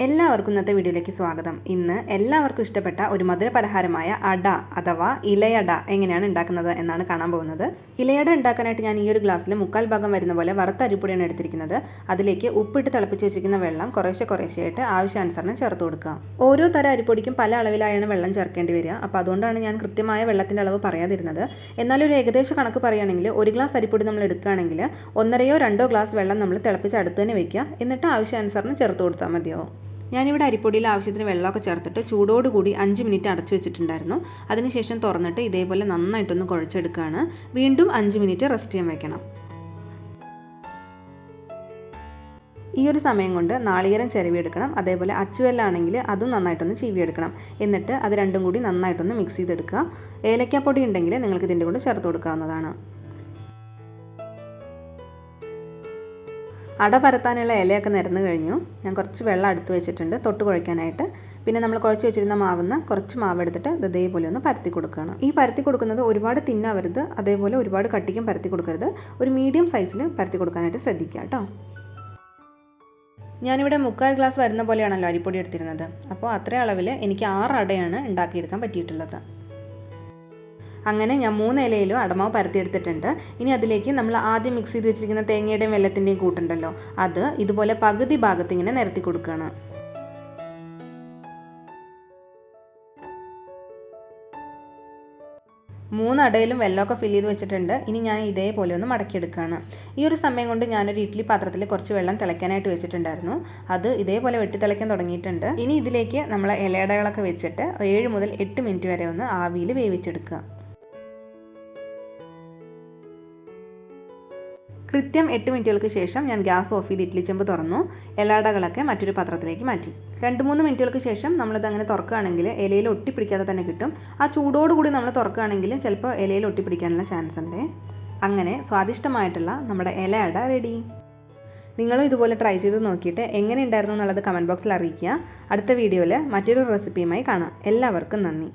എല്ലാവർക്കും ഇന്നത്തെ വീഡിയോയിലേക്ക് സ്വാഗതം. ഇന്ന് എല്ലാവർക്കും ഇഷ്ടപ്പെട്ട ഒരു മധുര പലഹാരമായ അട അഥവാ ഇലയട എങ്ങനെയാണ് ഉണ്ടാക്കുന്നത് എന്നാണ് കാണാൻ പോകുന്നത്. ഇലയട ഉണ്ടാക്കാനായിട്ട് ഞാൻ ഈ ഒരു ഗ്ലാസ്സിൽ 1/4 ഭാഗം വരുന്ന പോലെ വറുത്ത അരിപ്പൊടിയാണ് എടുത്തിരിക്കുന്നത്. അതിലേക്ക് ഉപ്പിട്ട് തിളപ്പിച്ച് വെച്ചിരിക്കുന്ന വെള്ളം കുറേശ്ശെയായിട്ട് ആവശ്യാനുസരണം ചേർത്ത് കൊടുക്കുക. ഓരോ തരം അരിപ്പൊടിക്കും പല അളവിലായാണ് വെള്ളം ചേർക്കേണ്ടി വരിക. അപ്പോൾ അതുകൊണ്ടാണ് ഞാൻ കൃത്യമായ വെള്ളത്തിൻ്റെ അളവ് പറയാതിരുന്നത്. എന്നാലും ഒരു ഏകദേശ കണക്ക് പറയുകയാണെങ്കിൽ 1 ഗ്ലാസ് അരിപ്പൊടി നമ്മൾ എടുക്കുകയാണെങ്കിൽ 1.5 - 2 ഗ്ലാസ് വെള്ളം നമ്മൾ തിളപ്പിച്ച് അടുത്ത് തന്നെ വെക്കുക. എന്നിട്ട് ആവശ്യാനുസരണം ചേർത്ത് കൊടുത്താൽ മതിയാവും. ഞാനിവിടെ അരിപ്പൊടിയിൽ ആവശ്യത്തിന് വെള്ളമൊക്കെ ചേർത്തിട്ട് ചൂടോടുകൂടി 5 മിനിറ്റ് അടച്ചു വെച്ചിട്ടുണ്ടായിരുന്നു. അതിനുശേഷം തുറന്നിട്ട് ഇതേപോലെ നന്നായിട്ടൊന്ന് കുഴച്ചെടുക്കുകയാണ്. വീണ്ടും 5 മിനിറ്റ് റെസ്റ്റ് ചെയ്യാൻ വെക്കണം. ഈ ഒരു സമയം കൊണ്ട് നാളികേരം ചിരവിയെടുക്കണം. അതേപോലെ അച്ചുവെല്ലാണെങ്കിൽ അതും നന്നായിട്ടൊന്ന് ചീവിയെടുക്കണം. എന്നിട്ട് അത് രണ്ടും കൂടി നന്നായിട്ടൊന്ന് മിക്സ് ചെയ്തെടുക്കുക. ഏലക്കാപ്പൊടി ഉണ്ടെങ്കിൽ നിങ്ങൾക്ക് ഇതിൻ്റെ കൂടെ ചേർത്ത് കൊടുക്കാവുന്നതാണ്. അട പരത്താനുള്ള ഇലയൊക്കെ നിരന്ന് കഴിഞ്ഞു. ഞാൻ കുറച്ച് വെള്ളം അടുത്ത് വെച്ചിട്ടുണ്ട് തൊട്ട് കുഴയ്ക്കാനായിട്ട്. പിന്നെ നമ്മൾ കുഴച്ച് വെച്ചിരുന്ന മാവിന്ന് കുറച്ച് മാവ് എടുത്തിട്ട് ഇതേപോലെ ഒന്ന് പരത്തി കൊടുക്കുകയാണ്. ഈ പരത്തി കൊടുക്കുന്നത് ഒരുപാട് തിന്നാവരുത്, അതേപോലെ ഒരുപാട് കട്ടിക്കും പരത്തി കൊടുക്കരുത്. ഒരു മീഡിയം സൈസിൽ പരത്തി കൊടുക്കാനായിട്ട് ശ്രദ്ധിക്കുക കേട്ടോ. ഞാനിവിടെ 1/4 ഗ്ലാസ് വരുന്ന പോലെയാണല്ലോ അരിപ്പൊടി എടുത്തിരുന്നത്. അപ്പോൾ അത്രയും അളവിൽ എനിക്ക് 6 അടയാണ് ഉണ്ടാക്കിയെടുക്കാൻ പറ്റിയിട്ടുള്ളത്. അങ്ങനെ ഞാൻ 3 ഇലയിലും അടമാവ് പരത്തിയെടുത്തിട്ടുണ്ട്. ഇനി അതിലേക്ക് നമ്മൾ ആദ്യം മിക്സ് ചെയ്ത് വെച്ചിരിക്കുന്ന തേങ്ങയുടെയും വെല്ലത്തിൻ്റെയും കൂട്ടുണ്ടല്ലോ, അത് ഇതുപോലെ പകുതി ഭാഗത്ത് ഇങ്ങനെ നിരത്തി കൊടുക്കുകയാണ്. മൂന്ന് അടയിലും വെള്ളമൊക്കെ ഫില്ല് ചെയ്ത് വെച്ചിട്ടുണ്ട്. ഇനി ഞാൻ ഇതേപോലെ ഒന്ന് മടക്കിയെടുക്കുകയാണ്. ഈ ഒരു സമയം കൊണ്ട് ഞാനൊരു ഇഡ്ഡലി പാത്രത്തിൽ കുറച്ച് വെള്ളം തിളയ്ക്കാനായിട്ട് വെച്ചിട്ടുണ്ടായിരുന്നു. അത് ഇതേപോലെ വെട്ടി തിളയ്ക്കാൻ തുടങ്ങിയിട്ടുണ്ട്. ഇനി ഇതിലേക്ക് നമ്മൾ ഇലയടകളൊക്കെ വെച്ചിട്ട് 7 മുതൽ 8 മിനിറ്റ് വരെ ഒന്ന് ആവിയിൽ വേവിച്ചെടുക്കുക. കൃത്യം 8 മിനിറ്റുകൾക്ക് ശേഷം ഞാൻ ഗ്യാസ് ഓഫ് ചെയ്ത് ഇഡ്ഡലി ചെമ്പ് തുറന്നു. ഇലയടകളൊക്കെ മറ്റൊരു പാത്രത്തിലേക്ക് മാറ്റി. 2-3 മിനിറ്റുകൾക്ക് ശേഷം നമ്മളിത് അങ്ങനെ തുറക്കുകയാണെങ്കിൽ ഇലയിൽ ഒട്ടിപ്പിടിക്കാതെ തന്നെ കിട്ടും. ആ ചൂടോടുകൂടി നമ്മൾ തുറക്കുകയാണെങ്കിൽ ചിലപ്പോൾ ഇലയിൽ ഒട്ടിപ്പിടിക്കാനുള്ള ചാൻസ് ഉണ്ട്. അങ്ങനെ സ്വാദിഷ്ടമായിട്ടുള്ള നമ്മുടെ ഇലയട റെഡി. നിങ്ങളും ഇതുപോലെ ട്രൈ ചെയ്ത് നോക്കിയിട്ട് എങ്ങനെ ഉണ്ടായിരുന്നു എന്നുള്ളത് കമൻറ്റ് ബോക്സിൽ അറിയിക്കുക. അടുത്ത വീഡിയോയിൽ മറ്റൊരു റെസിപ്പിയുമായി കാണാം. എല്ലാവർക്കും നന്ദി.